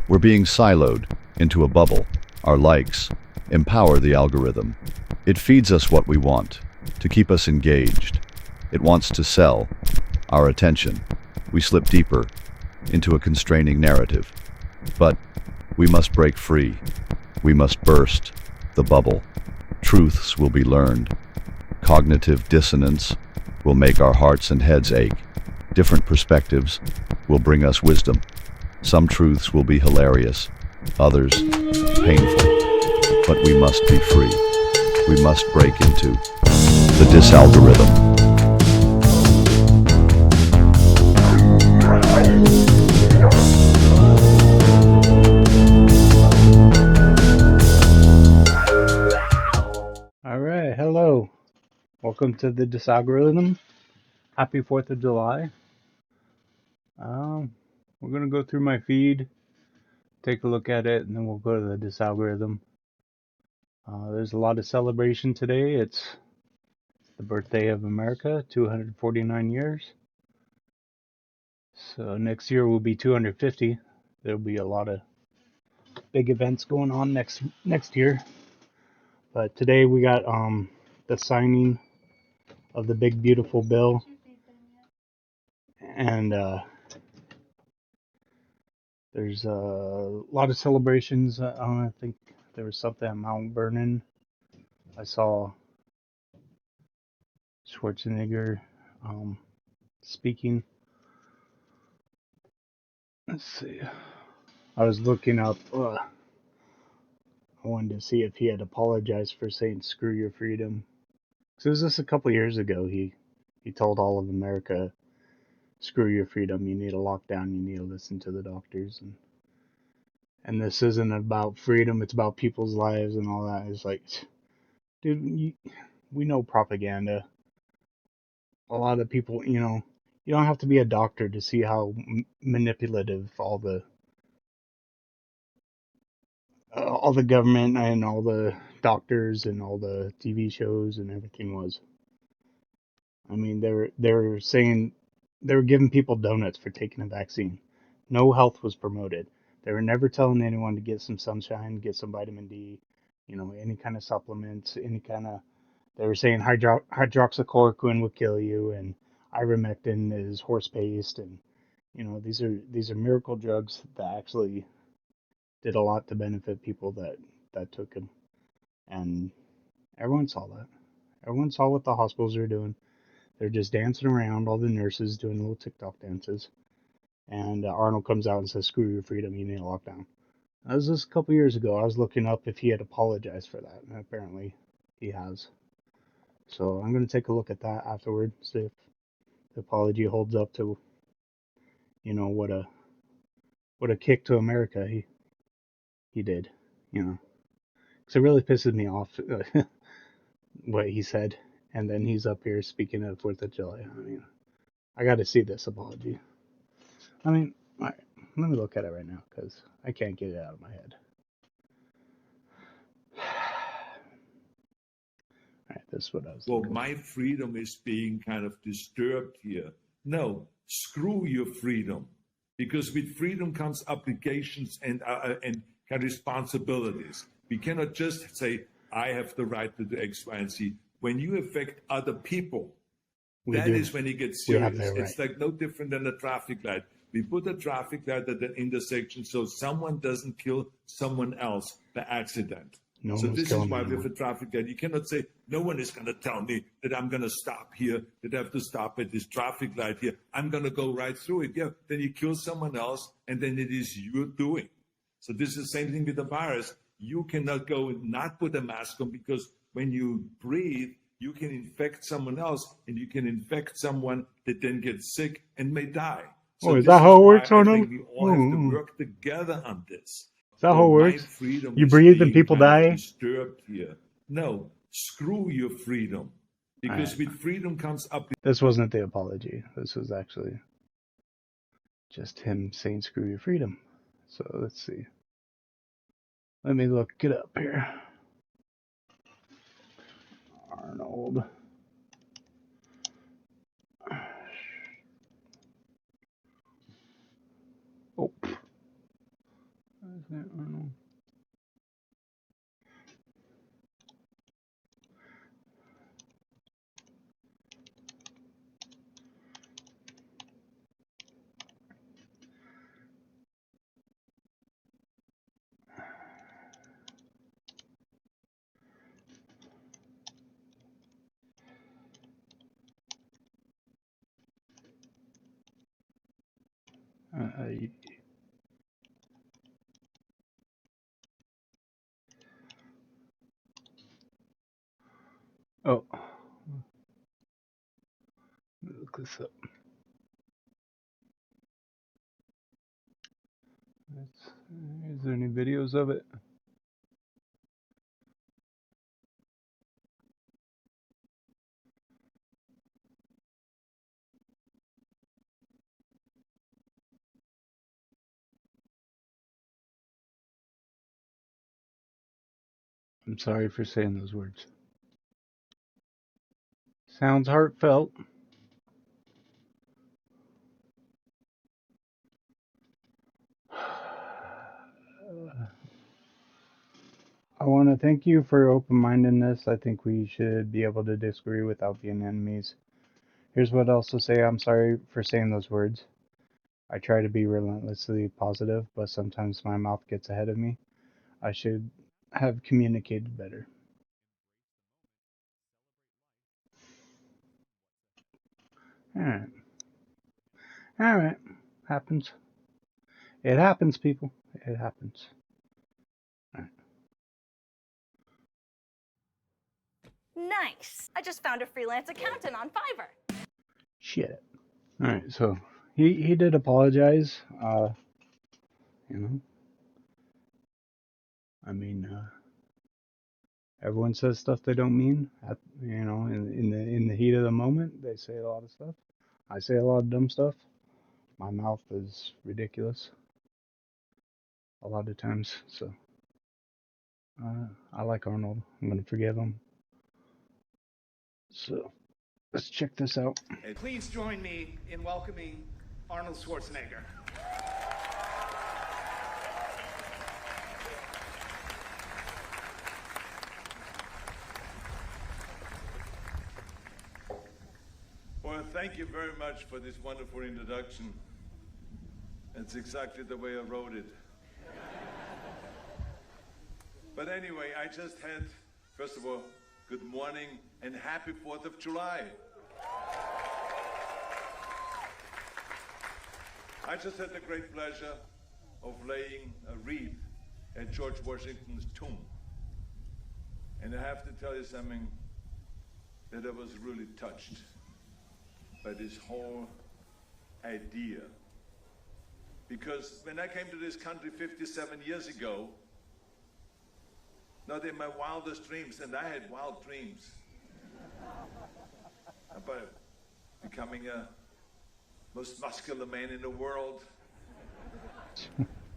We're being siloed into a bubble. Our likes empower the algorithm. It feeds us what we want, to keep us engaged. It wants to sell our attention. We slip deeper into a constraining narrative. But we must break free. We must burst the bubble. Truths will be learned. Cognitive dissonance will make our hearts and heads ache. Different perspectives will bring us wisdom. Some truths will be hilarious, others painful. But we must be free. We must break into the DisAlgorithm. All right, hello. Welcome to the DisAlgorithm. Happy 4th of July. We're going to go through my feed, take a look at it, and then we'll go to the DisAlgorithm. There's a lot of celebration today. It's the birthday of America, 249 years. So next year will be 250. There'll be a lot of big events going on next year. But today we got the signing of the big beautiful bill, and there's a lot of celebrations. I think there was something at Mount Vernon. I saw Schwarzenegger speaking. Let's see. I was looking up. I wanted to see if he had apologized for saying "screw your freedom." Because it was just a couple years ago. He told all of America, "Screw your freedom. You need a lockdown. You need to listen to the doctors." And this isn't about freedom. It's about people's lives and all that. It's like, dude, we know propaganda. A lot of people, you don't have to be a doctor to see how manipulative all the government and all the doctors and all the TV shows and everything was. I mean, they were saying they were giving people donuts for taking a vaccine. No health was promoted. They were never telling anyone to get some sunshine, get some vitamin D, any kind of supplements, any kind of. They were saying hydroxychloroquine would kill you, and ivermectin is horse paste, and these are miracle drugs that actually did a lot to benefit people that took them, and everyone saw that. Everyone saw what the hospitals are doing. They're just dancing around, all the nurses doing little TikTok dances, and Arnold comes out and says, "Screw your freedom, you need a lockdown." That was just a couple years ago. I was looking up if he had apologized for that, and apparently he has. So I'm going to take a look at that afterward, see if the apology holds up to, what a kick to America he did, because it really pisses me off what he said, and then he's up here speaking of 4th of July. I mean, I got to see this apology. I mean, all right, let me look at it right now because I can't get it out of my head. All right, this is what I was well, my freedom is being kind of disturbed here. No, screw your freedom. Because with freedom comes obligations and responsibilities. We cannot just say, I have the right to do X, Y, and Z. When you affect other people, that is when it gets serious. It's like no different than a traffic light. We put a traffic light at an intersection so someone doesn't kill someone else by accident. So this is why we have a traffic light. You cannot say, no one is going to tell me that I'm going to stop here, that I have to stop at this traffic light here. I'm going to go right through it. Yeah, then you kill someone else, and then it is your doing. So this is the same thing with the virus. You cannot go and not put a mask on because when you breathe, you can infect someone else, and you can infect someone that then gets sick and may die. So is that how it works, Arnold? I think we all have to work together on this. Is that how it works? You breathe and people die? Disturbed here. No, screw your freedom. Because with freedom comes up. This wasn't the apology. This was actually just him saying screw your freedom. So let's see. Let me look it up here. Arnold. Oh. Isn't it Arnold? Oh, look this up. Is there any videos of it? I'm sorry for saying those words. Sounds heartfelt. I want to thank you for open-mindedness. I think we should be able to disagree without being enemies. Here's what else to say. I'm sorry for saying those words. I try to be relentlessly positive, but sometimes my mouth gets ahead of me. I should have communicated better. Alright. Alright. Happens. It happens, people. It happens. Alright. Nice. I just found a freelance accountant on Fiverr. Shit. Alright, so he did apologize. You know. I mean, everyone says stuff they don't mean. You know, in the heat of the moment, they say a lot of stuff. I say a lot of dumb stuff. My mouth is ridiculous a lot of times. So I like Arnold. I'm gonna forgive him. So let's check this out. Please join me in welcoming Arnold Schwarzenegger. Well, thank you very much for this wonderful introduction. It's exactly the way I wrote it. But anyway, I just had, first of all, good morning and happy 4th of July. I just had the great pleasure of laying a wreath at George Washington's tomb. And I have to tell you something that I was really touched by this whole idea. Because when I came to this country 57 years ago, not in my wildest dreams, and I had wild dreams about becoming a most muscular man in the world,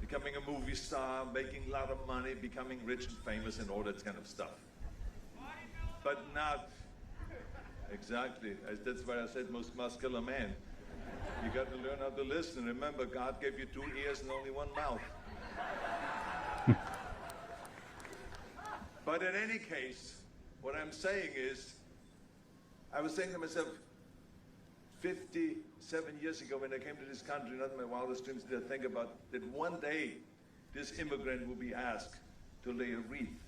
becoming a movie star, making a lot of money, becoming rich and famous and all that kind of stuff. But not exactly. That's why I said most muscular man. You got to learn how to listen. Remember, God gave you 2 ears and only 1 mouth. But in any case, what I'm saying is, I was saying to myself, 57 years ago when I came to this country, not in my wildest dreams did I think about that one day this immigrant will be asked to lay a wreath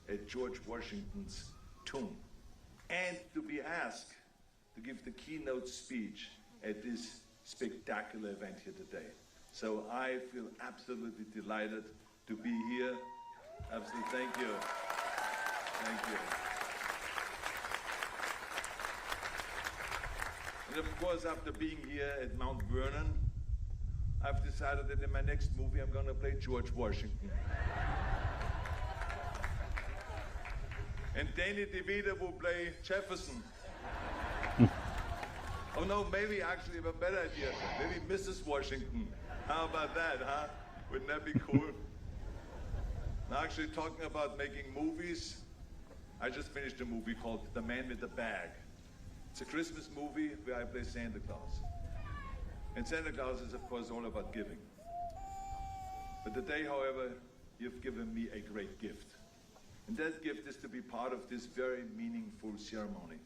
at George Washington's tomb and to be asked to give the keynote speech at this spectacular event here today. So I feel absolutely delighted to be here. Absolutely, thank you. Thank you. And of course, after being here at Mount Vernon, I've decided that in my next movie I'm going to play George Washington. And Danny DeVito will play Jefferson. Oh no, maybe actually I have a better idea. Maybe Mrs. Washington. How about that, huh? Wouldn't that be cool? Now, actually talking about making movies, I just finished a movie called The Man with the Bag. It's a Christmas movie where I play Santa Claus. And Santa Claus is, of course, all about giving. But today, however, you've given me a great gift. And that gift is to be part of this very meaningful ceremony.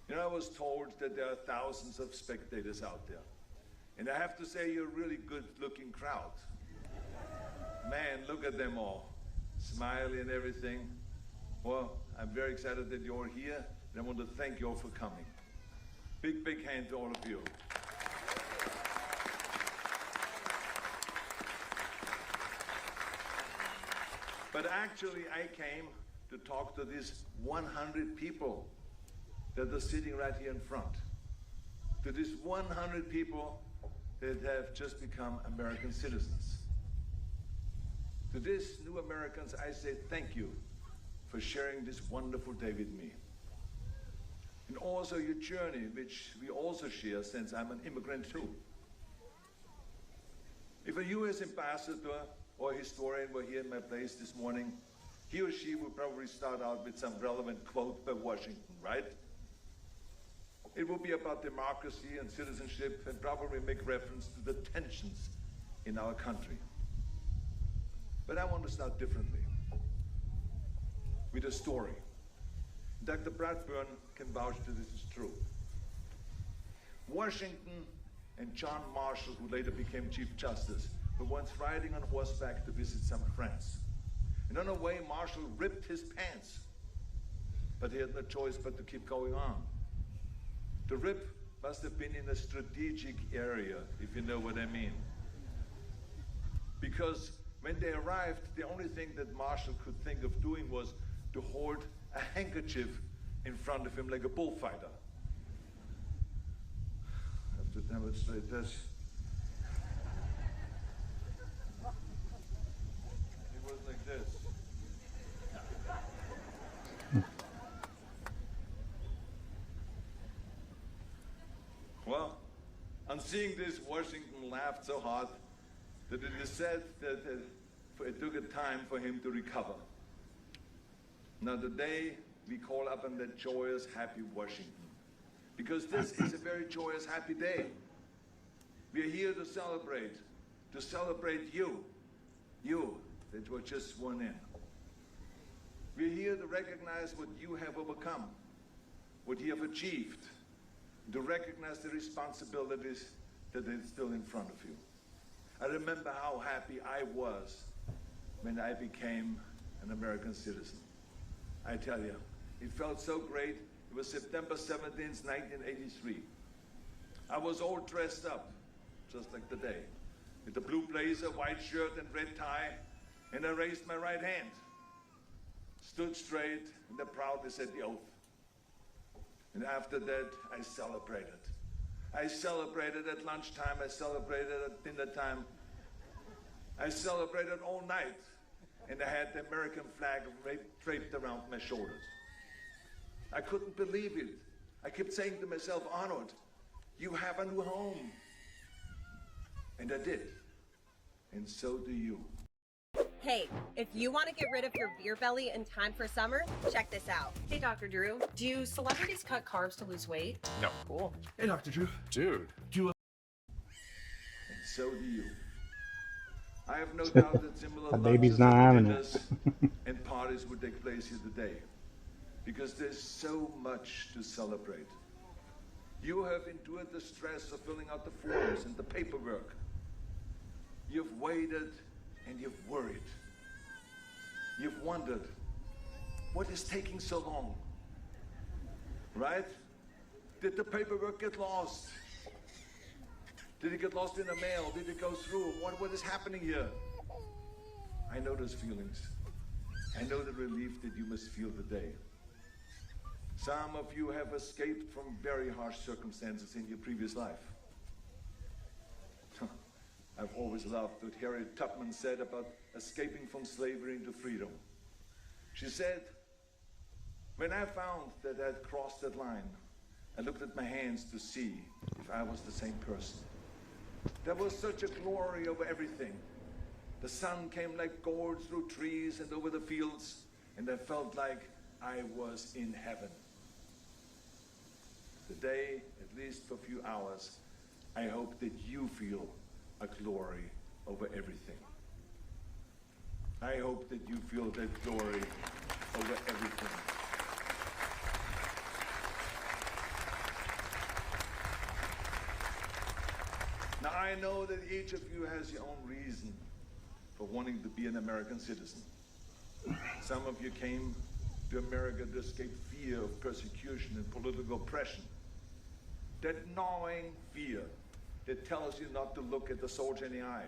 You know, I was told that there are thousands of spectators out there. And I have to say, you're a really good-looking crowd. Man, look at them all, smiling and everything. Well, I'm very excited that you're here, and I want to thank you all for coming. Big, big hand to all of you. But actually, I came to talk to these 100 people that are sitting right here in front. To these 100 people that have just become American citizens. To these new Americans, I say thank you for sharing this wonderful day with me. And also your journey, which we also share since I'm an immigrant too. If a US ambassador or historian were here in my place this morning, he or she would probably start out with some relevant quote by Washington, right? It will be about democracy and citizenship and probably make reference to the tensions in our country. But I want to start differently, with a story. Dr. Bradburn can vouch that this is true. Washington and John Marshall, who later became Chief Justice, were once riding on horseback to visit some friends. And on the way, Marshall ripped his pants. But he had no choice but to keep going on. The rip must have been in a strategic area, if you know what I mean. Because when they arrived, the only thing that Marshall could think of doing was to hold a handkerchief in front of him like a bullfighter. I have to demonstrate this. It was like this. Well, on seeing this, Washington laughed so hard that it is said that it took a time for him to recover. Now today, we call up on that joyous, happy Washington, because this is a very joyous, happy day. We are here to celebrate you that were just sworn in. We're here to recognize what you have overcome, what you have achieved, to recognize the responsibilities that are still in front of you. I remember how happy I was when I became an American citizen. I tell you, it felt so great. It was September 17th, 1983. I was all dressed up, just like today, with the blue blazer, white shirt, and red tie, and I raised my right hand, stood straight, and I proudly said the oath. And after that, I celebrated. I celebrated at lunchtime, I celebrated at dinner time, I celebrated all night, and I had the American flag draped around my shoulders. I couldn't believe it. I kept saying to myself, Arnold, you have a new home. And I did. And so do you. Hey, if you want to get rid of your beer belly in time for summer, check this out. Hey, Dr. Drew, do celebrities cut carbs to lose weight? No. Cool. Hey, Dr. Drew. Dude. And so do you. I have no doubt that similar baby's not having dinners and parties would take place here today, because there's so much to celebrate. You have endured the stress of filling out the forms and the paperwork. You've waited and you've worried. You've wondered, what is taking so long? Right? Did the paperwork get lost? Did it get lost in the mail? Did it go through? What is happening here? I know those feelings. I know the relief that you must feel today. Some of you have escaped from very harsh circumstances in your previous life. I've always loved what Harriet Tubman said about escaping from slavery into freedom. She said, when I found that I'd crossed that line, I looked at my hands to see if I was the same person. There was such a glory over everything. The sun came like gold through trees and over the fields, and I felt like I was in heaven. Today, at least for a few hours, I hope that you feel a glory over everything. I hope that you feel that glory over everything. Now, I know that each of you has your own reason for wanting to be an American citizen. Some of you came to America to escape fear of persecution and political oppression. That gnawing fear that tells you not to look at the soldier in the eye.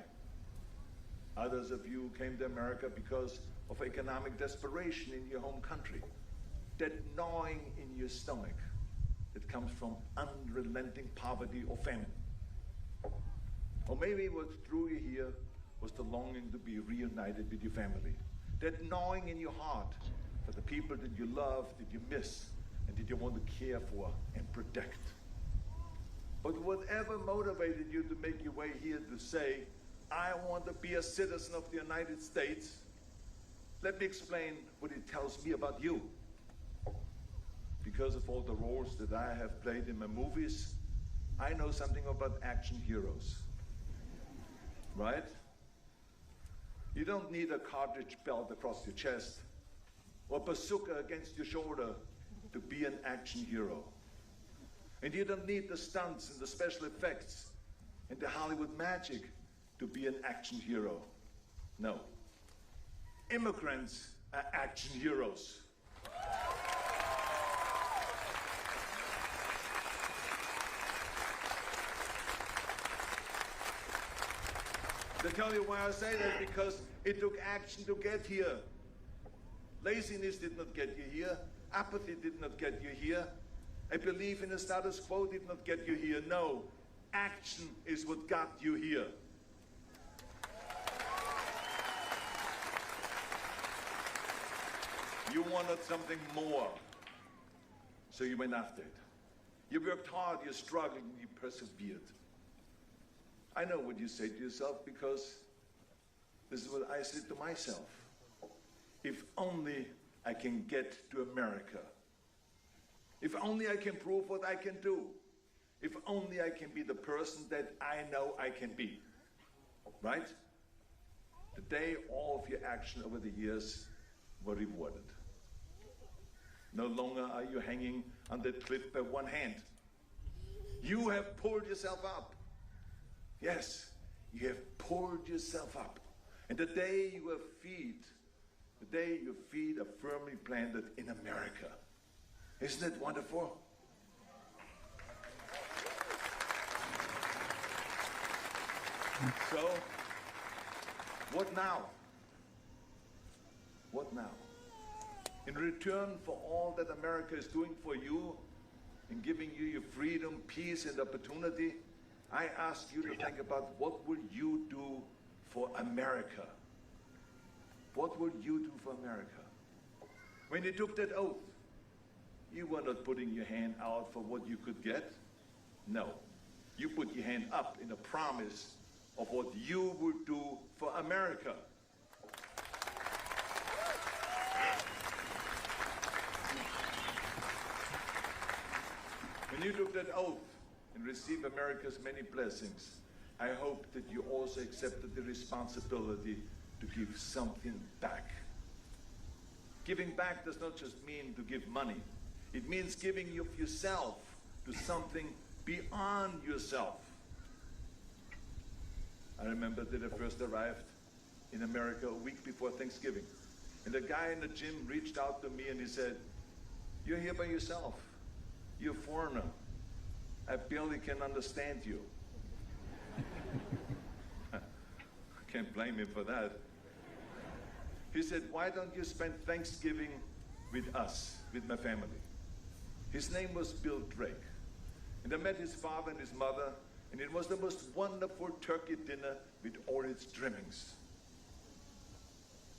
Others of you came to America because of economic desperation in your home country. That gnawing in your stomach that comes from unrelenting poverty or famine. Or maybe what drew you here was the longing to be reunited with your family. That gnawing in your heart for the people that you love, that you miss, and that you want to care for and protect. But whatever motivated you to make your way here to say, I want to be a citizen of the United States, let me explain what it tells me about you. Because of all the roles that I have played in my movies, I know something about action heroes. Right? You don't need a cartridge belt across your chest or a bazooka against your shoulder to be an action hero. And you don't need the stunts and the special effects and the Hollywood magic to be an action hero. No. Immigrants are action heroes. To tell you why I say that, because it took action to get here. Laziness did not get you here. Apathy did not get you here. A belief in the status quo did not get you here. No, action is what got you here. You wanted something more, so you went after it. You worked hard, you struggled, and you persevered. I know what you say to yourself, because this is what I said to myself. If only I can get to America. If only I can prove what I can do. If only I can be the person that I know I can be. Right? Today, all of your action over the years were rewarded. No longer are you hanging on that cliff by one hand. You have pulled yourself up. Yes, you have pulled yourself up. And the day your feet are firmly planted in America. Isn't it wonderful? So, what now? What now? In return for all that America is doing for you, in giving you your freedom, peace, and opportunity, I ask you to think about, what will you do for America? What will you do for America? When you took that oath, you were not putting your hand out for what you could get. No, you put your hand up in a promise of what you would do for America. When you took that oath and received America's many blessings, I hope that you also accepted the responsibility to give something back. Giving back does not just mean to give money. It means giving of yourself to something beyond yourself. I remember that I first arrived in America a week before Thanksgiving. And the guy in the gym reached out to me and he said, "You're here by yourself. You're a foreigner. I barely can understand you." I can't blame him for that. He said, "Why don't you spend Thanksgiving with us, with my family?" His name was Bill Drake. And I met his father and his mother, and it was the most wonderful turkey dinner with all its trimmings.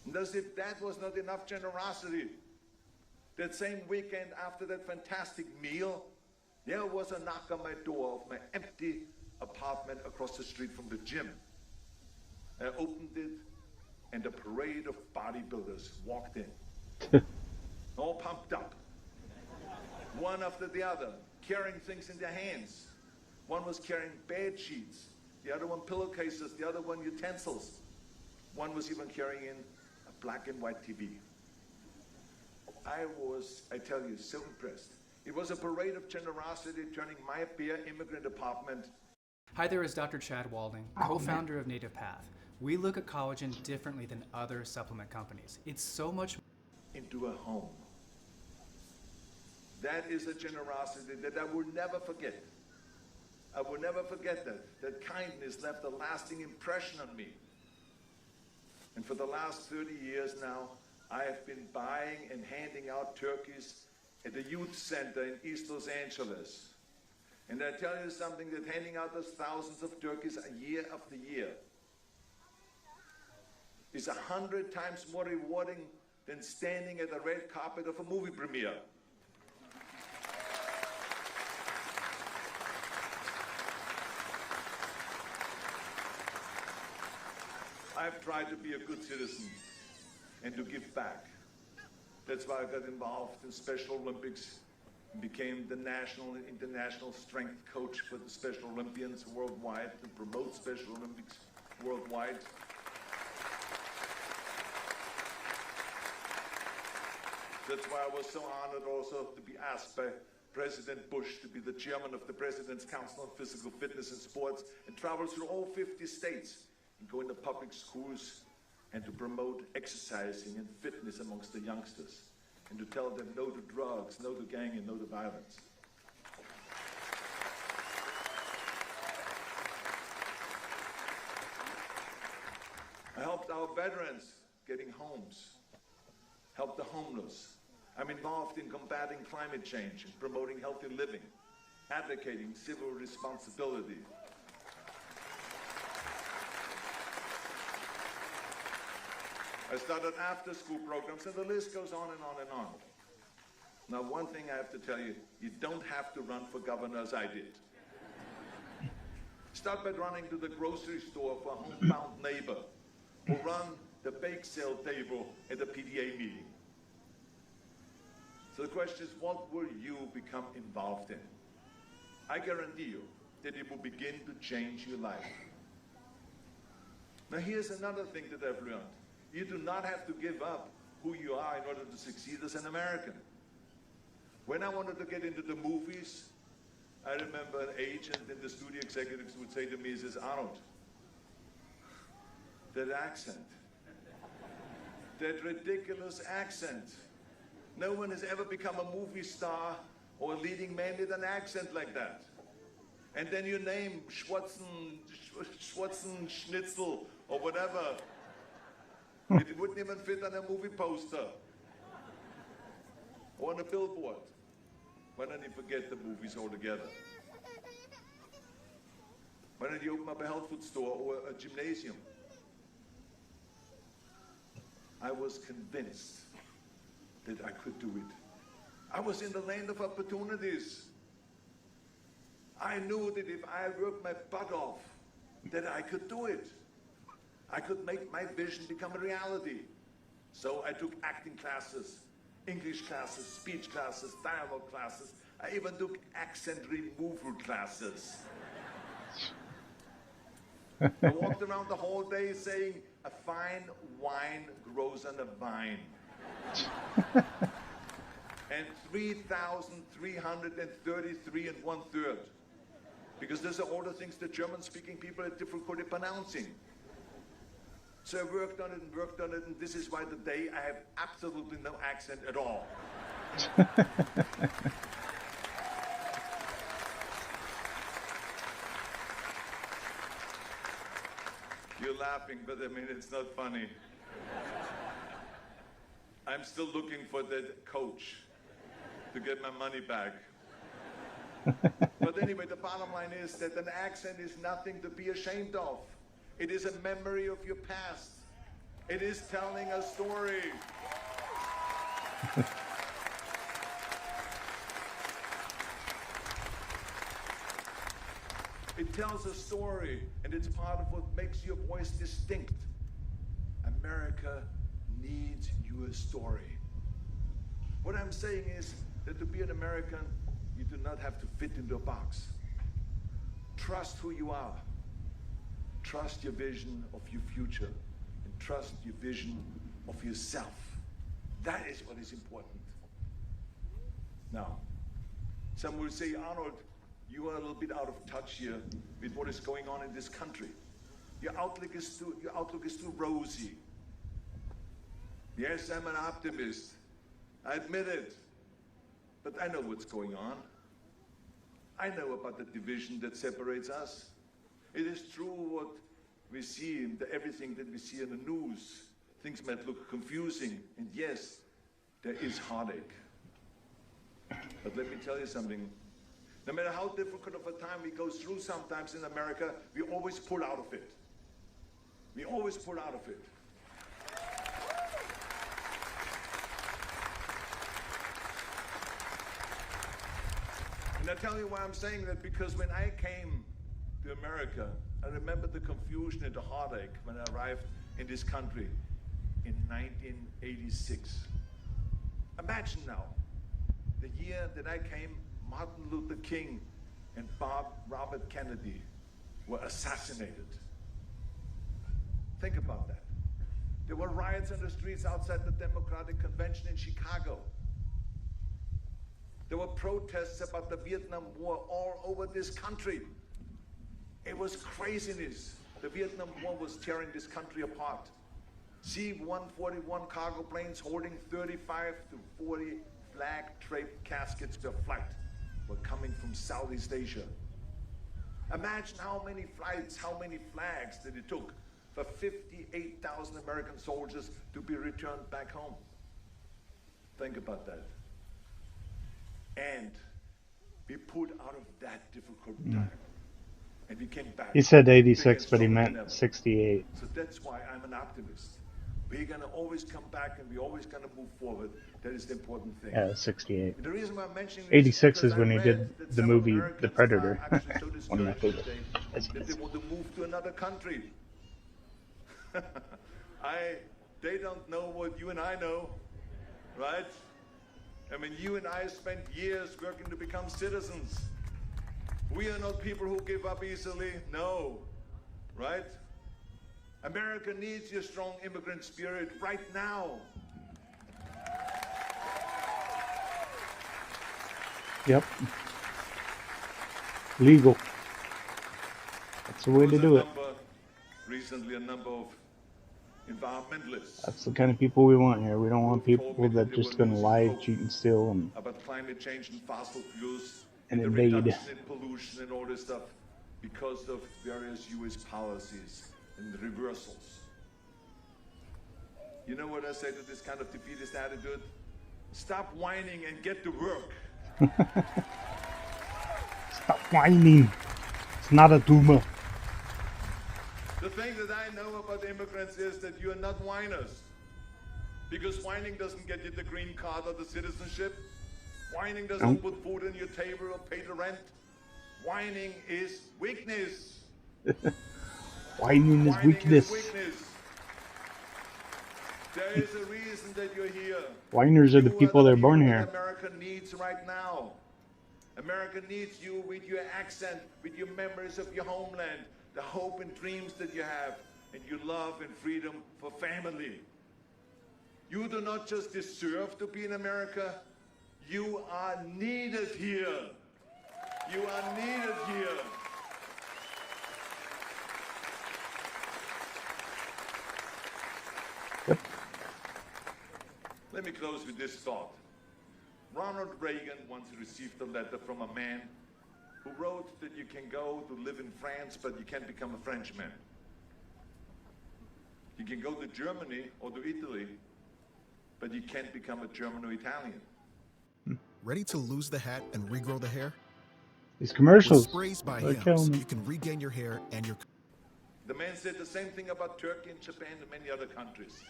And as if that was not enough generosity, that same weekend after that fantastic meal, there was a knock on my door of my empty apartment across the street from the gym. I opened it, and a parade of bodybuilders walked in, all pumped up, one after the other, carrying things in their hands. One was carrying bed sheets, the other one pillowcases, the other one utensils. One was even carrying in a black and white TV. I was, I tell you, so impressed. It was a parade of generosity turning my bare immigrant apartment. Hi there, is Dr. Chad Walding, co-founder of Native Path. We look at collagen differently than other supplement companies. It's so much into a home. That is a generosity that I will never forget. I will never forget that. That kindness left a lasting impression on me. And for the last 30 years now, I have been buying and handing out turkeys at the youth center in East Los Angeles. And I tell you something, that handing out those thousands of turkeys year after year is 100 times more rewarding than standing at the red carpet of a movie premiere. I've tried to be a good citizen and to give back. That's why I got involved in Special Olympics and became the national and international strength coach for the Special Olympians worldwide to promote Special Olympics worldwide. That's why I was so honored also to be asked by President Bush to be the chairman of the President's Council on Physical Fitness and Sports and travel through all 50 states and go into public schools and to promote exercising and fitness amongst the youngsters and to tell them no to drugs, no to gang, and no to violence. I helped our veterans getting homes, helped the homeless. I'm involved in combating climate change and promoting healthy living, advocating civil responsibility. I started after-school programs, and the list goes on and on and on. Now, one thing I have to tell you, you don't have to run for governor as I did. Start by running to the grocery store for a homebound neighbor, or run the bake sale table at a PTA meeting. So the question is, what will you become involved in? I guarantee you that it will begin to change your life. Now here's another thing that I've learned. You do not have to give up who you are in order to succeed as an American. When I wanted to get into the movies, I remember an agent and the studio executives would say to me, he says, Arnold, that accent, that ridiculous accent. No one has ever become a movie star or a leading man with an accent like that. And then you name Schwarzen Schnitzel or whatever. It wouldn't even fit on a movie poster or on a billboard. Why don't you forget the movies altogether? Why don't you open up a health food store or a gymnasium? I was convinced that I could do it. I was in the land of opportunities. I knew that if I worked my butt off, that I could do it. I could make my vision become a reality. So I took acting classes, English classes, speech classes, dialogue classes. I even took accent removal classes. I walked around the whole day saying, a fine wine grows on a vine. And 3,333 and 1/3. Because those are all the things the German-speaking people have difficulty pronouncing. So I worked on it, and this is why today I have absolutely no accent at all. You're laughing, but I mean, it's not funny. I'm still looking for that coach to get my money back. But anyway, the bottom line is that an accent is nothing to be ashamed of. It is a memory of your past. It is telling a story. It tells a story, and it's part of what makes your voice distinct. America needs your story. What I'm saying is that to be an American, you do not have to fit into a box. Trust who you are. Trust your vision of your future, and trust your vision of yourself. That is what is important. Now, some will say, Arnold, you are a little bit out of touch here with what is going on in this country. Your outlook is too rosy. Yes, I'm an optimist. I admit it. But I know what's going on. I know about the division that separates us. It is true what we see in everything that we see in the news. Things might look confusing, and yes, there is heartache. But let me tell you something. No matter how difficult of a time we go through sometimes in America, we always pull out of it. We always pull out of it. And I tell you why I'm saying that, because when I came to America, I remember the confusion and the heartache when I arrived in this country in 1986. Imagine now, the year that I came, Martin Luther King and Robert Kennedy were assassinated. Think about that. There were riots in the streets outside the Democratic Convention in Chicago. There were protests about the Vietnam War all over this country. It was craziness. The Vietnam War was tearing this country apart. C-141 cargo planes holding 35 to 40 flag-draped caskets per flight were coming from Southeast Asia. Imagine how many flights, how many flags that it took for 58,000 American soldiers to be returned back home. Think about that. And we pulled out of that difficult time. And we came back. He said 86, but he meant 68. So that's why I'm an optimist. We're going to always come back, and we're always going to move forward. That is the important thing. Yeah, 68. The reason why I'm mentioning 86 is when he did the movie The Predator. One of my favorites. That they want to move to another country. They don't know what you and I know, right? I mean, you and I spent years working to become citizens. We are not people who give up easily, no, right? America needs your strong immigrant spirit right now. Yep. Legal. That's the way to do it. Recently, a number of environmentalists. That's the kind of people we want here. We don't want people that just gonna lie, cheat, and steal, and about climate change and fossil fuels and the invade. Reduction in pollution and all this stuff because of various U.S. policies and reversals. You know what I say to this kind of defeatist attitude? Stop whining and get to work. Stop whining. It's not a tumor. The thing that I know about immigrants is that you are not whiners. Because whining doesn't get you the green card or the citizenship. Whining doesn't put food on your table or pay the rent. Whining is weakness. Whining is weakness. There is a reason that you're here. Whiners are the people that are born here. America needs right now. America needs you with your accent, with your memories of your homeland, the hope and dreams that you have, and your love and freedom for family. You do not just deserve to be in America, you are needed here. You are needed here. Yep. Let me close with this thought. Ronald Reagan once received a letter from a man who wrote that you can go to live in France, but you can't become a Frenchman. You can go to Germany or to Italy, but you can't become a German or Italian. Ready to lose the hat and regrow the hair? These commercials. With sprays by Hims, you can regain your hair and your... The man said the same thing about Turkey and Japan and many other countries.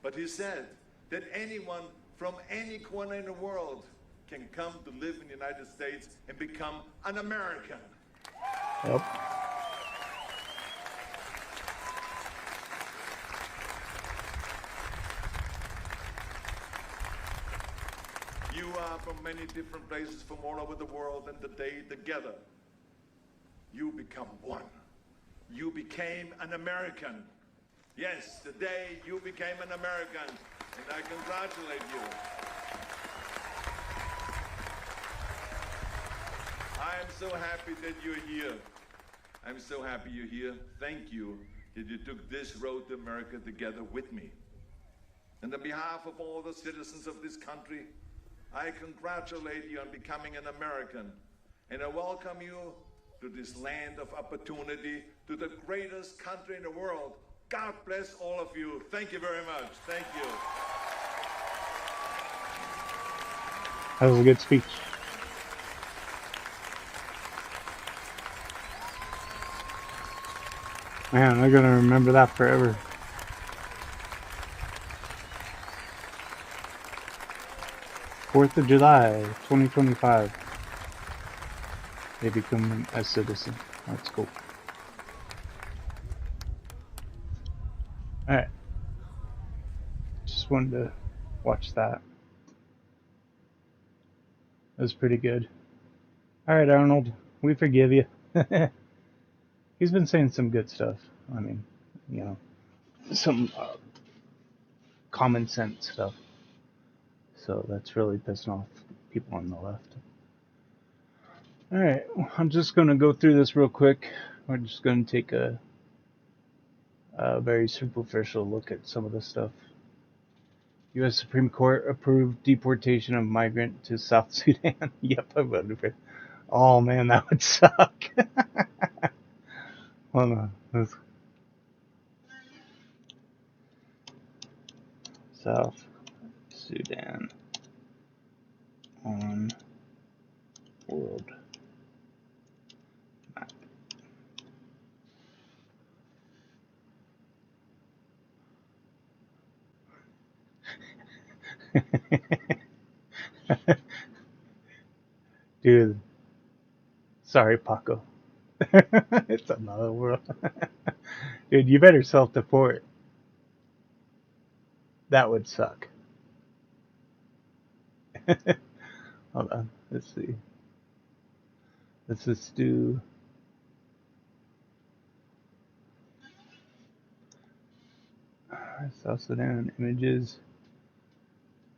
But he said that anyone from any corner in the world can come to live in the United States and become an American. Yep. You are from many different places from all over the world, and today together you become one. You became an American. Yes, today you became an American, and I congratulate you. I am so happy that you're here. I'm so happy you're here. Thank you that you took this road to America together with me. And on behalf of all the citizens of this country, I congratulate you on becoming an American, and I welcome you to this land of opportunity, to the greatest country in the world. God bless all of you. Thank you very much. Thank you. That was a good speech. Man, they're gonna remember that forever. Fourth of July, 2025. They become a citizen. That's cool. Alright. Just wanted to watch that. It was pretty good. Alright, Arnold. We forgive you. He's been saying some good stuff. I mean, you know, some common sense stuff. So that's really pissing off people on the left. Alright, I'm just going to go through this real quick. We're just going to take a very superficial look at some of the stuff. U.S. Supreme Court approved deportation of migrant to South Sudan. Yep, I voted for it. Oh man, that would suck. Hold on. South Sudan on world map. Dude, sorry, Paco. It's another world. Dude, you better self-deport. That would suck. Hold on, let's see. Let's just do... South Sudan images.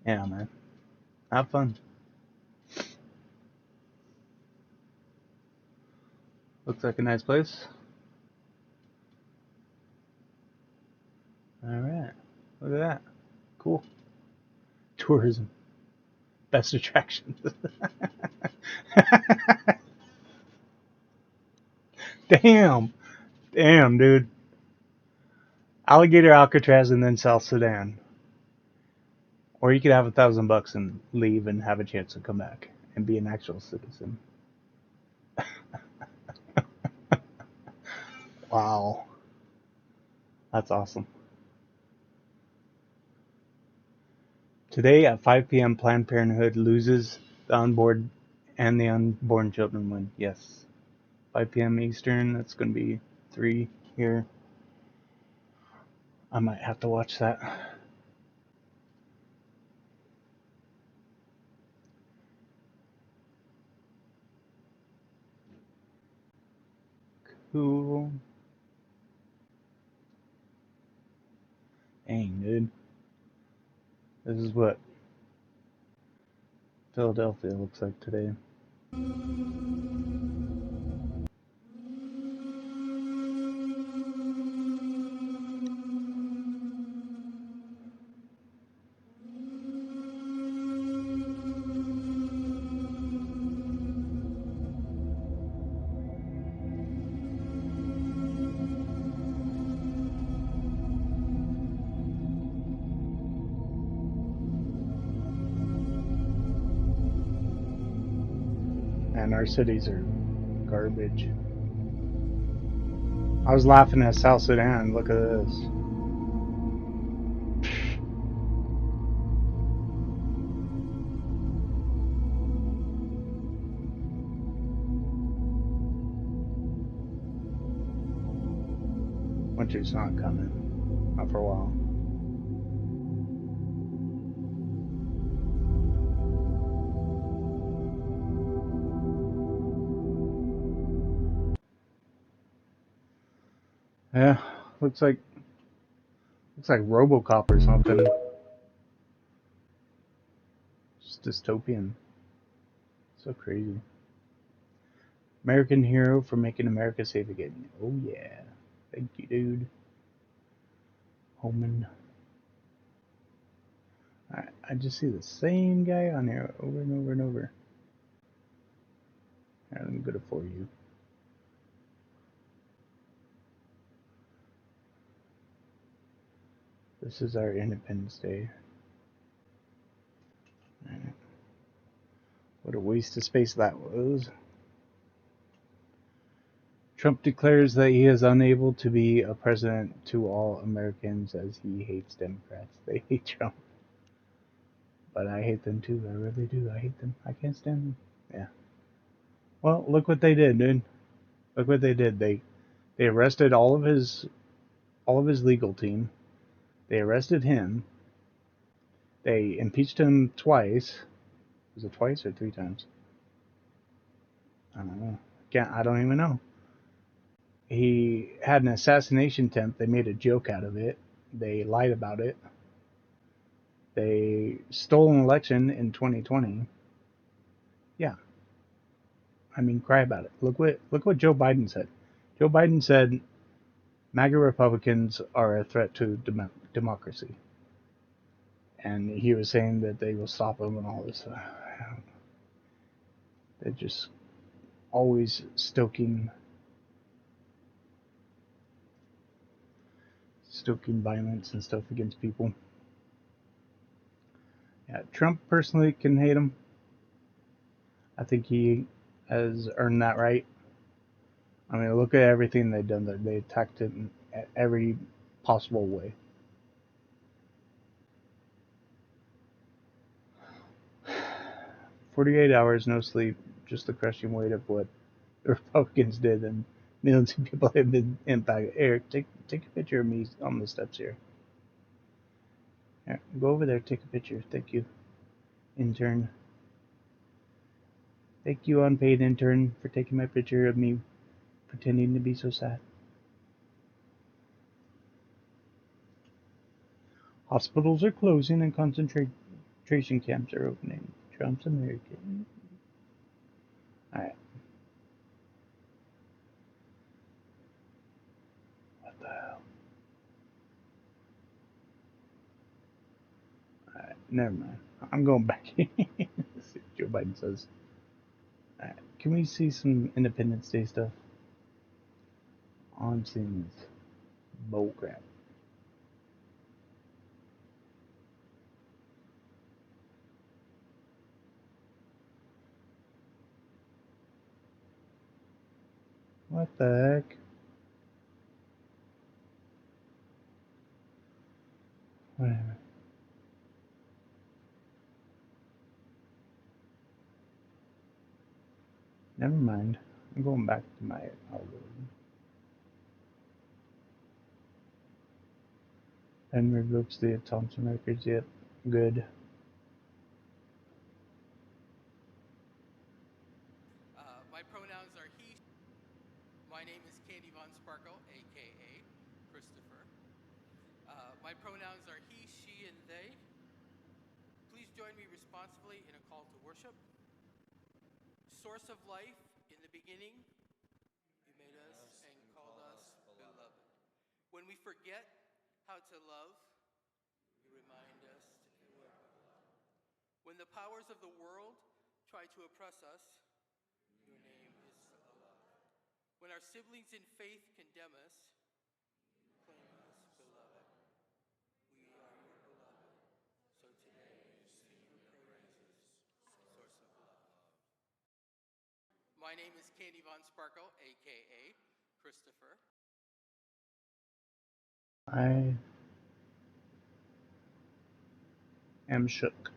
Yeah, man. Have fun. Looks like a nice place. Alright. Look at that. Cool. Tourism. Best attractions. Damn. Damn, dude. Alligator, Alcatraz, and then South Sudan. Or you could have $1,000 and leave and have a chance to come back and be an actual citizen. Wow. That's awesome. Today at 5 p.m. Planned Parenthood loses the unborn and the unborn children win. Yes. 5 p.m. Eastern. That's going to be 3 here. I might have to watch that. Cool. Dang, dude. This is what Philadelphia looks like today. And our cities are garbage. I was laughing at South Sudan. Look at this. Winter's not coming. Not for a while. Yeah, looks like Looks like RoboCop or something. Just dystopian. So crazy. American hero for making America safe again. Oh yeah. Thank you, dude. Homan. I just see the same guy on here over and over and over. Alright, let me go to For You. This is our Independence Day. Right. What a waste of space that was. Trump declares that he is unable to be a president to all Americans as he hates Democrats. They hate Trump. But I hate them too. I really do. I hate them. I can't stand them. Yeah. Well, look what they did, dude. Look what they did. They arrested all of his legal team. They arrested him. They impeached him twice. Was it twice or 3 times? I don't know. I don't even know. He had an assassination attempt. They made a joke out of it. They lied about it. They stole an election in 2020. Yeah. I mean, cry about it. Look what Joe Biden said. Joe Biden said MAGA Republicans are a threat to democracy. And he was saying that they will stop them and all this. They're just always stoking violence and stuff against people. Yeah, Trump personally can hate him. I think he has earned that right. I mean, look at everything they've done there. They attacked him in every possible way. "48 hours, no sleep, just the crushing weight of what the Republicans did, and millions of people have been impacted." Eric, take a picture of me on the steps here. Here, go over there, take a picture. Thank you, intern. Thank you, unpaid intern, for taking my picture of me pretending to be so sad. Hospitals are closing and concentration camps are opening. Trump's American. Alright. What the hell? Alright, never mind. I'm going back. Let's see what Joe Biden says. Alright, can we see some Independence Day stuff? All I'm seeing is bullcrap. What the heck? Whatever. Never mind. I'm going back to my algorithm. And revokes the Thompson records. Yep. Good. My pronouns are he. My name is Candy Von Sparkle, aka Christopher. My pronouns are he, she, and they. Please join me responsibly in a call to worship. Source of life, in the beginning, you made us and called us beloved. When we forget how to love, you remind us to love. When the powers of the world try to oppress us, your name is Allah. When our siblings in faith condemn us, claim us beloved. We are your beloved. So today you sing your praises, source of love. My name is Candy Von Sparkle, aka Christopher. I am shook.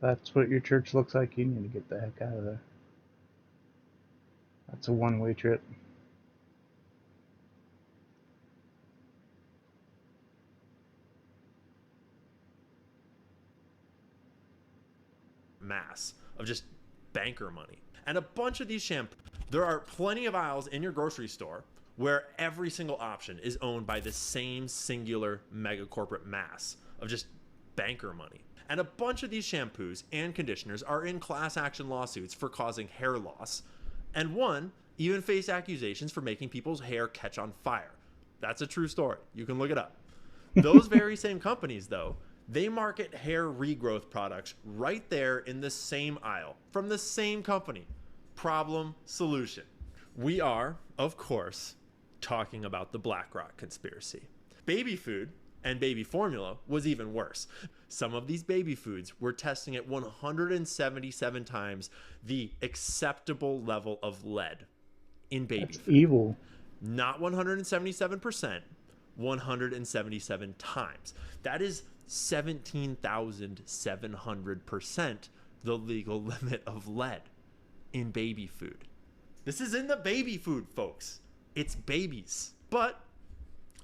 That's what your church looks like. You need to get the heck out of there. That's a one-way trip. Mass of just banker money. And a bunch of these shampoos. There are plenty of aisles in your grocery store where every single option is owned by the same singular mega corporate mass of just banker money. And a bunch of these shampoos and conditioners are in class action lawsuits for causing hair loss, and one even faced accusations for making people's hair catch on fire. That's a true story. You can look it up. Those very same companies, though, they market hair regrowth products right there in the same aisle from the same company. Problem, solution. We are, of course, talking about the BlackRock conspiracy. Baby food and baby formula was even worse. Some of these baby foods were testing at 177 times the acceptable level of lead in baby food. Evil. Not 177%, 177 times. That is 17,700% the legal limit of lead in baby food. This is in the baby food, folks. It's babies. But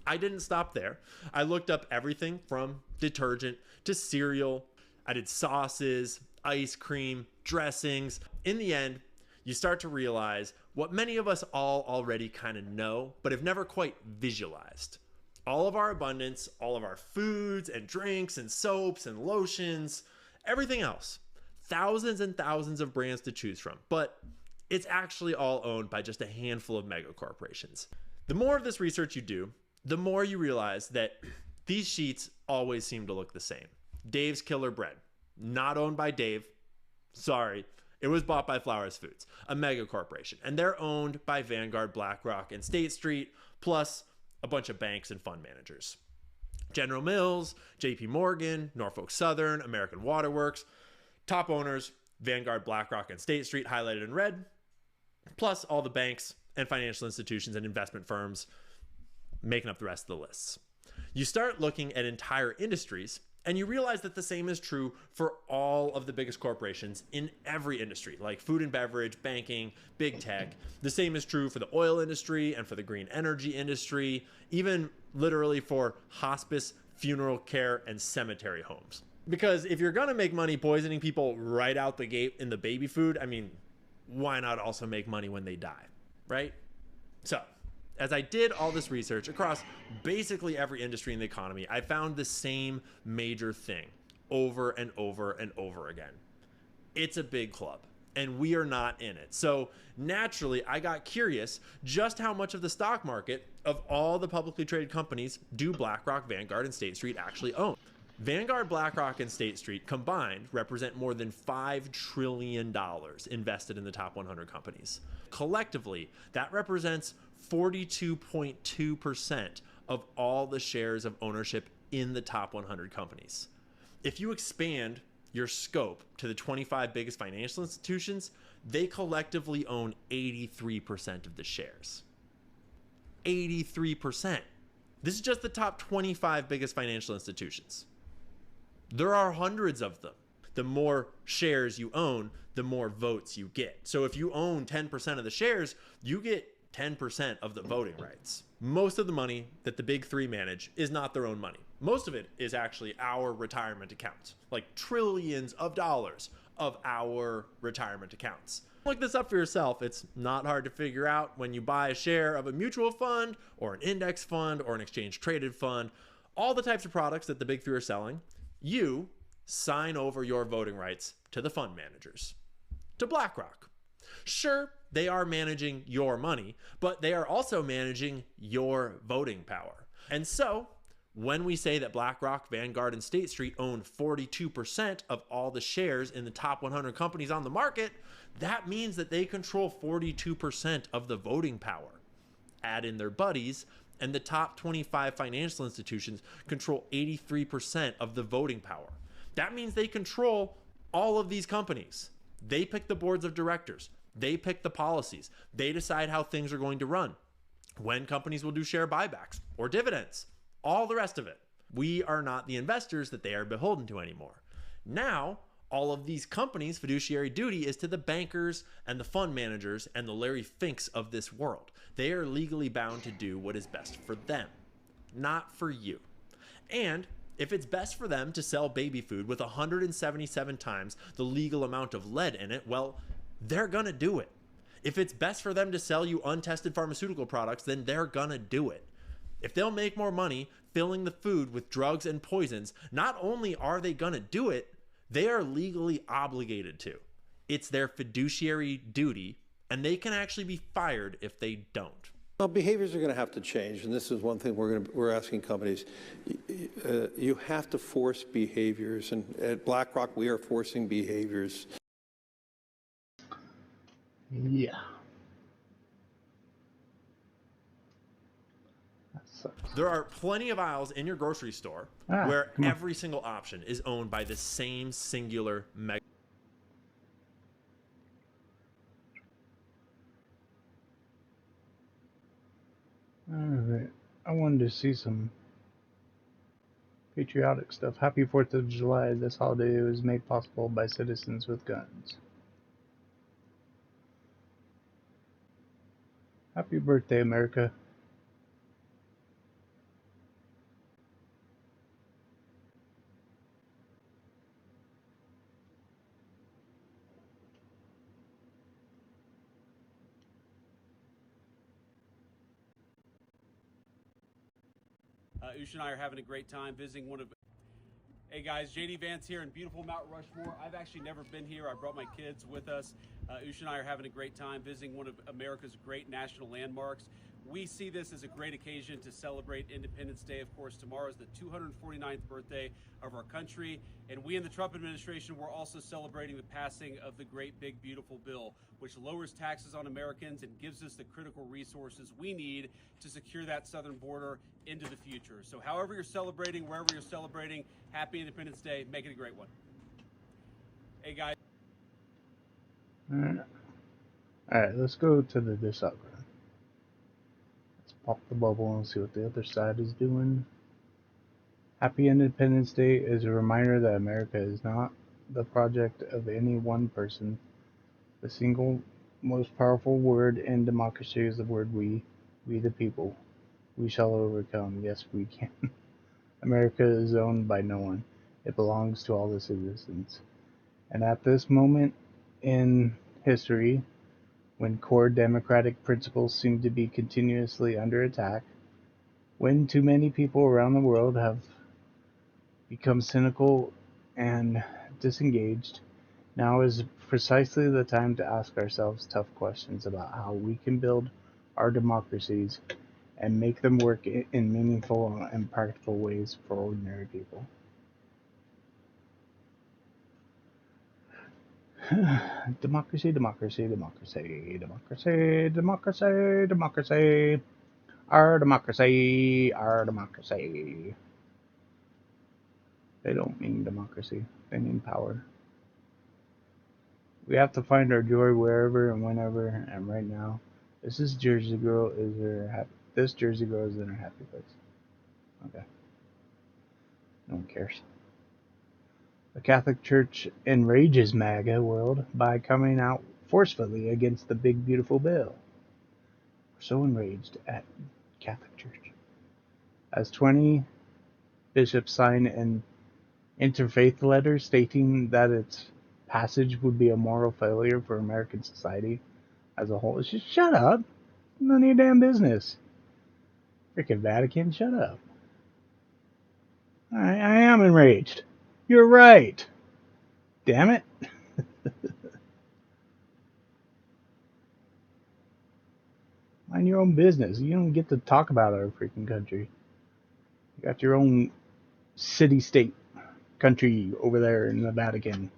I didn't stop there. I looked up everything from detergent to cereal. I did sauces, ice cream, dressings. In the end, you start to realize what many of us all already kind of know, but have never quite visualized. All of our abundance, all of our foods and drinks and soaps and lotions, everything else. Thousands and thousands of brands to choose from, but it's actually all owned by just a handful of mega corporations. The more of this research you do, the more you realize that these sheets always seem to look the same. Dave's Killer Bread, not owned by Dave. Sorry, it was bought by Flowers Foods, a mega corporation, and they're owned by Vanguard, BlackRock, and State Street, plus a bunch of banks and fund managers. General Mills, JP Morgan, Norfolk Southern, American Water Works, top owners, Vanguard, BlackRock, and State Street, highlighted in red, plus all the banks and financial institutions and investment firms making up the rest of the lists. You start looking at entire industries and you realize that the same is true for all of the biggest corporations in every industry, like food and beverage, banking, big tech. The same is true for the oil industry and for the green energy industry, even literally for hospice, funeral care, and cemetery homes. Because if you're gonna make money poisoning people right out the gate in the baby food, I mean, why not also make money when they die, right? So, as I did all this research across basically every industry in the economy, I found the same major thing over and over and over again. It's a big club, and we are not in it. So naturally, I got curious just how much of the stock market of all the publicly traded companies do BlackRock, Vanguard, and State Street actually own. Vanguard, BlackRock, and State Street combined represent more than $5 trillion invested in the top 100 companies. Collectively, that represents 42.2% of all the shares of ownership in the top 100 companies. If you expand your scope to the 25 biggest financial institutions, they collectively own 83% of the shares. 83%. This is just the top 25 biggest financial institutions. There are hundreds of them. The more shares you own, the more votes you get. So if you own 10% of the shares, you get 10% of the voting rights. Most of the money that the big three manage is not their own money. Most of it is actually our retirement accounts, like trillions of dollars of our retirement accounts. Look this up for yourself. It's not hard to figure out. When you buy a share of a mutual fund or an index fund or an exchange traded fund, all the types of products that the big three are selling, you sign over your voting rights to the fund managers, to BlackRock. Sure, they are managing your money, but they are also managing your voting power. And so, when we say that BlackRock, Vanguard, and State Street own 42% of all the shares in the top 100 companies on the market, that means that they control 42% of the voting power. Add in their buddies, and the top 25 financial institutions control 83% of the voting power. That means they control all of these companies. They pick the boards of directors. They pick the policies. They decide how things are going to run, when companies will do share buybacks or dividends, all the rest of it. We are not the investors that they are beholden to anymore. Now, all of these companies' fiduciary duty is to the bankers and the fund managers and the Larry Finks of this world. They are legally bound to do what is best for them, not for you. And if it's best for them to sell baby food with 177 times the legal amount of lead in it, well, they're gonna do it. If it's best for them to sell you untested pharmaceutical products, then they're gonna do it. If they'll make more money filling the food with drugs and poisons, not only are they gonna do it, they are legally obligated to. It's their fiduciary duty, and they can actually be fired if they don't. Well, behaviors are going to have to change, and this is one thing we're asking companies. You have to force behaviors, and at BlackRock, we are forcing behaviors. Yeah. That sucks. There are plenty of aisles in your grocery store where every single option is owned by the same singular mega. Alright, I wanted to see some patriotic stuff. Happy 4th of July. This holiday was made possible by citizens with guns. Happy birthday, America. Ush and I are having a great time visiting one of... Hey guys, JD Vance here in beautiful Mount Rushmore. I've actually never been here. I brought my kids with us. Ush and I are having a great time visiting one of America's great national landmarks. We see this as a great occasion to celebrate Independence Day. Of course, tomorrow is the 249th birthday of our country, and we in the Trump administration were also celebrating the passing of the great big beautiful bill, which lowers taxes on Americans and gives us the critical resources we need to secure that southern border into the future. So however you're celebrating, wherever you're celebrating, happy Independence Day. Make it a great one. Hey guys. Alright, let's go to the DisAlgorithm. Let's pop the bubble and see what the other side is doing. Happy Independence Day is a reminder that America is not the project of any one person. The single most powerful word in democracy is the word we the people. We shall overcome. Yes, we can. America is owned by no one. It belongs to all the citizens. And at this moment in history, when core democratic principles seem to be continuously under attack, when too many people around the world have become cynical and disengaged, now is precisely the time to ask ourselves tough questions about how we can build our democracies and make them work in meaningful and practical ways for ordinary people. Democracy, democracy, democracy, democracy, democracy, democracy. Our democracy, our democracy. They don't mean democracy, they mean power. We have to find our joy wherever and whenever, and right now, this Jersey girl is this Jersey girl is in her happy place. Okay. No one cares. The Catholic Church enrages MAGA world by coming out forcefully against the big beautiful bill. We're so enraged at Catholic Church. As 20 bishops sign an interfaith letter stating that its passage would be a moral failure for American society as a whole. Just shut up. None of your damn business. Freaking Vatican, shut up. I am enraged. You're right. Damn it. Mind your own business. You don't get to talk about our freaking country. You got your own city-state country over there in the Vatican.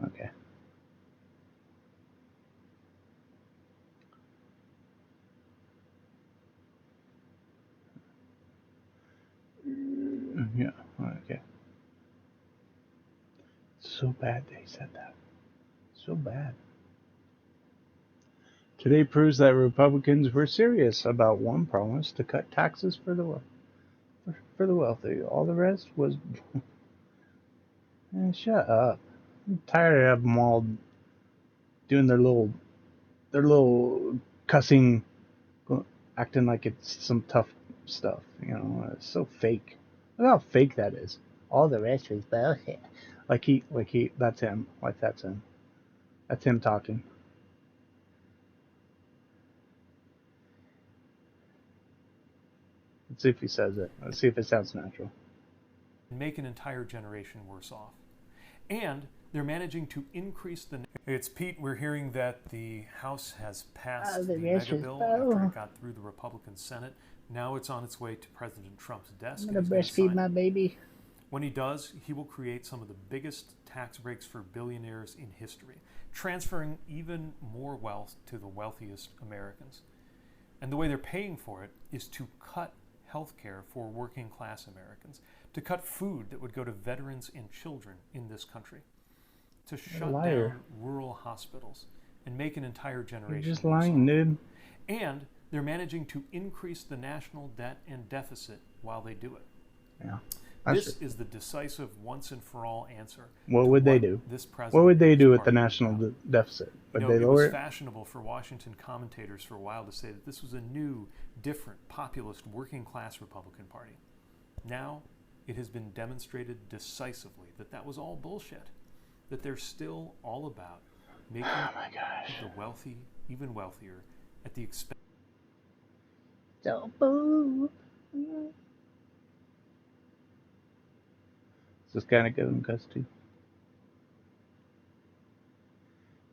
Okay. Yeah, okay. So bad they said that. So bad. Today proves that Republicans were serious about one promise to cut taxes for the wealthy. All the rest was... shut up. I'm tired of them all doing their little cussing, acting like it's some tough stuff. You know, it's so fake. Look how fake that is. All the rest was bullshit. That's him. Like that's him. That's him talking. Let's see if he says it. Let's see if it sounds natural. Make an entire generation worse off. And they're managing to increase the... It's Pete. We're hearing that the House has passed the mega bill after it got through the Republican Senate. Now it's on its way to President Trump's desk. I'm going to breastfeed my baby. When he does, he will create some of the biggest tax breaks for billionaires in history, transferring even more wealth to the wealthiest Americans. And the way they're paying for it is to cut health care for working class Americans, to cut food that would go to veterans and children in this country, to shut down rural hospitals and make an entire generation. You're just lying, dude. And they're managing to increase the national debt and deficit while they do it. Yeah. This is the decisive once and for all answer. What would they do? What would they do with the national deficit? Would they lower it? It was fashionable for Washington commentators for a while to say that this was a new, different, populist, working class Republican Party. Now, it has been demonstrated decisively that that was all bullshit. That they're still all about making the wealthy even wealthier at the expense. Is this kind of give him cuss too? Is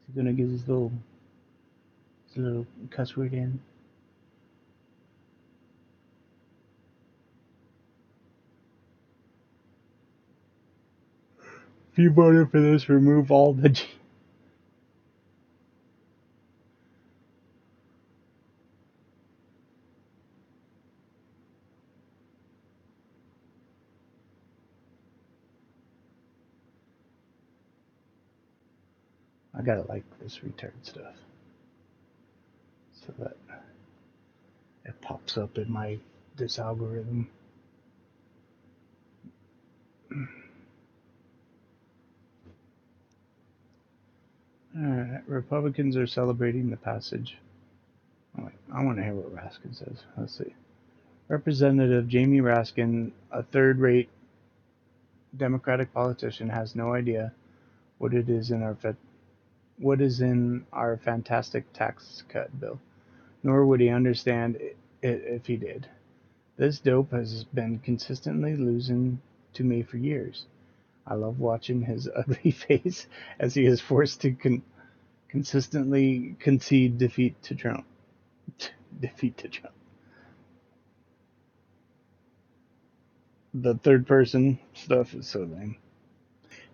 he gonna get his little cuss word in? If you voted for this, remove all the G. I gotta like this retard stuff so that it pops up in my DisAlgorithm. Alright, Republicans are celebrating the passage. Oh, wait, I want to hear what Raskin says. Let's see. Representative Jamie Raskin, a third-rate Democratic politician, has no idea what is in our fantastic tax cut bill, nor would he understand it if he did. This dope has been consistently losing to me for years. I love watching his ugly face as he is forced to consistently concede defeat to Trump. The third person stuff is so lame.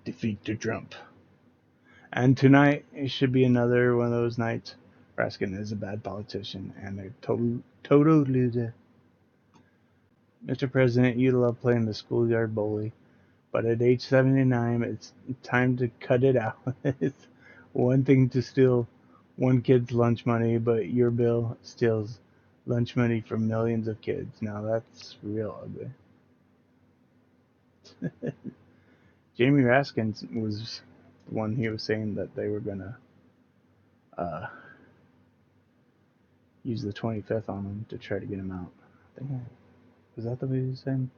Defeat to Trump. And tonight, it should be another one of those nights. Raskin is a bad politician and a total loser. Mr. President, you love playing the schoolyard bully, but at age 79, it's time to cut it out. It's one thing to steal one kid's lunch money, but your bill steals lunch money from millions of kids. Now that's real ugly. Jamie Raskin was the one he was saying that they were gonna use the 25th on him to try to get him out. I think was that the way he was saying?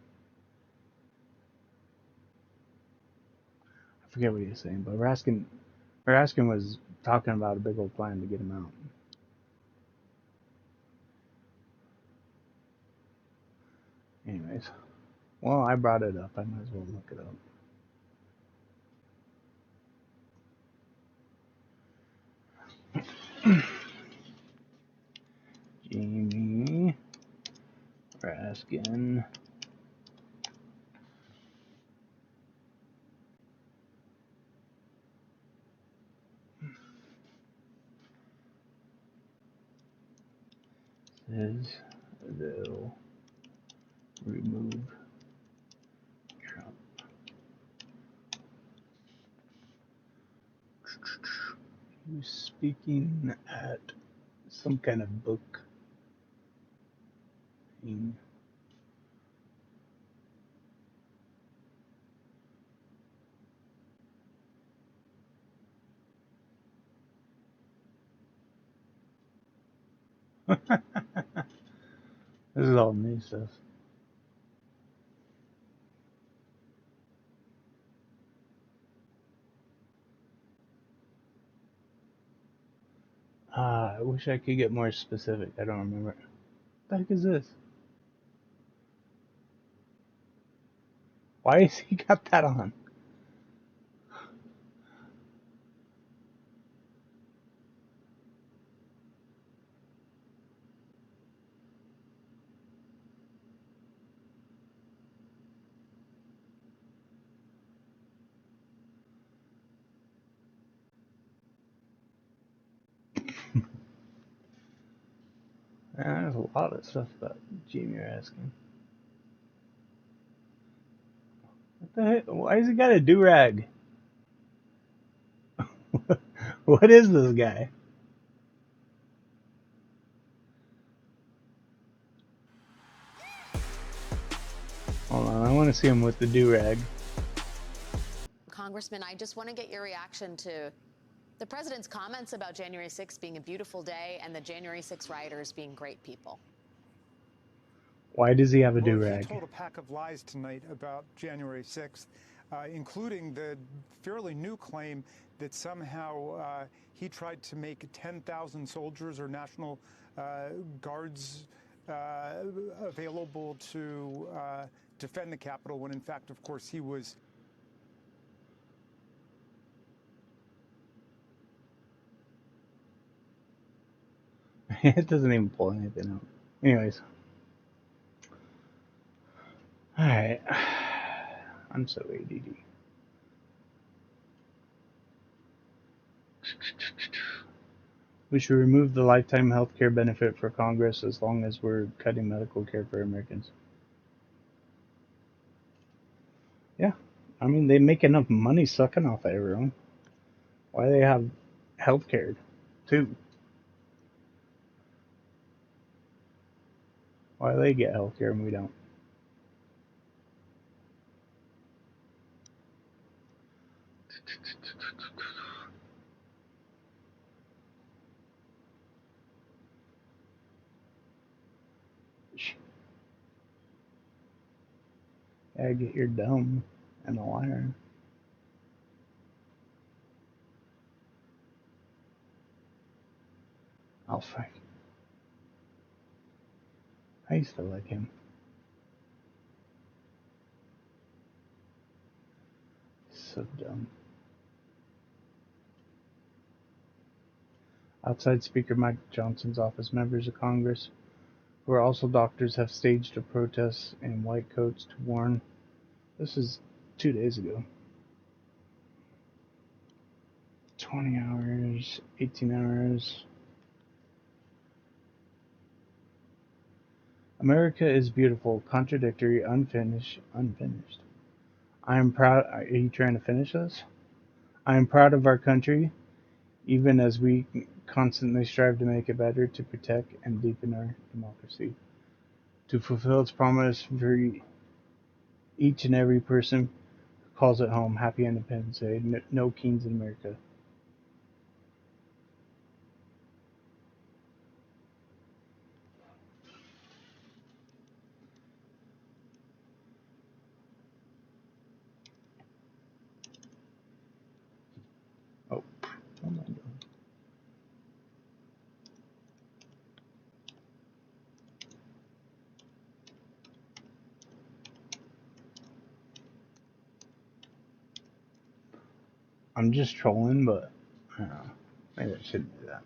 I forget what he was saying, but Raskin was talking about a big old plan to get him out. Anyways, well, I brought it up. I might as well look it up. Jamie Raskin. Says they'll remove Trump. He was speaking at some kind of book thing. This is all new stuff. I wish I could get more specific. I don't remember. What the heck is this? Why has he got that on? There's a lot of stuff about Jamie Raskin. What the heck? Why has he got a do-rag? What is this guy? Hold on, I want to see him with the do-rag. Congressman, I just want to get your reaction to the president's comments about January 6th being a beautiful day and the January 6th rioters being great people. Why does he have a Well, do-rag? he told a pack of lies tonight about January 6th, including the fairly new claim that somehow he tried to make 10,000 soldiers or National Guards available to defend the Capitol, when in fact, of course, he was. It doesn't even pull anything out. Anyways. Alright. I'm so ADD. We should remove the lifetime health care benefit for Congress as long as we're cutting medical care for Americans. Yeah. I mean, they make enough money sucking off everyone. Why do they have health care, too? Why do they get health care and we don't? Yeah, get your dumb and a liar. Oh, fuck. I used to like him. So dumb. Outside Speaker Mike Johnson's office, members of Congress, who are also doctors, have staged a protest in white coats to warn. This is 2 days ago. 20 hours, 18 hours. America is beautiful, contradictory, unfinished. I am proud. Are you trying to finish this? I am proud of our country, even as we constantly strive to make it better, to protect and deepen our democracy, to fulfill its promise for each and every person who calls it home. Happy Independence Day. No kings in America. Oh, what am I doing? I'm just trolling, but I don't know. Maybe I shouldn't do that.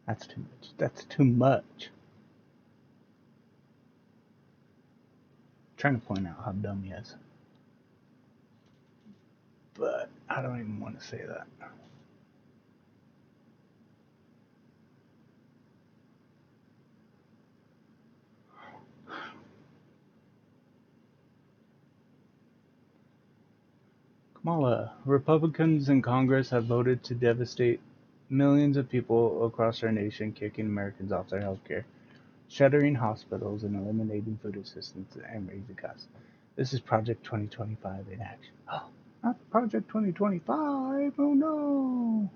That's too much. That's too much. I'm trying to point out how dumb he is. But I don't even want to say that. Kamala, Republicans in Congress have voted to devastate millions of people across our nation, kicking Americans off their health care, shuttering hospitals, and eliminating food assistance and raising costs. This is Project 2025 in action. Oh, not Project 2025. Oh no.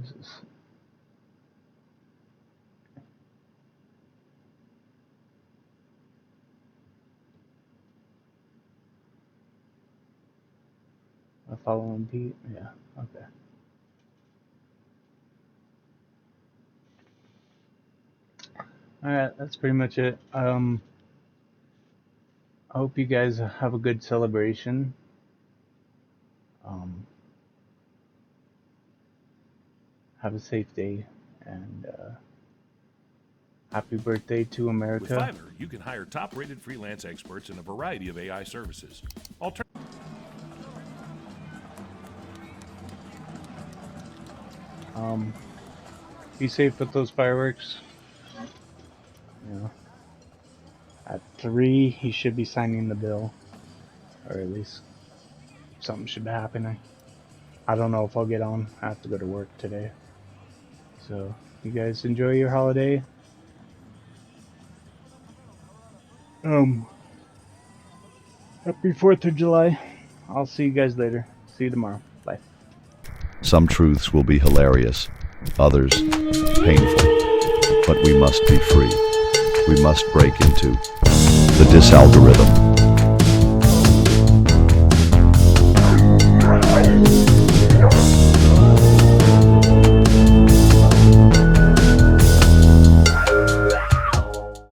is this? I following Pete? Yeah, okay. Alright, that's pretty much it. I hope you guys have a good celebration. Have a safe day, and happy birthday to America. With Fiverr, you can hire top-rated freelance experts in a variety of AI services. Be safe with those fireworks. At 3, he should be signing the bill, or at least something should be happening. I don't know if I'll get on. I have to go to work today. So, you guys enjoy your holiday. Happy 4th of July. I'll see you guys later. See you tomorrow. Bye. Some truths will be hilarious, others painful. But we must be free. We must break into the DisAlgorithm.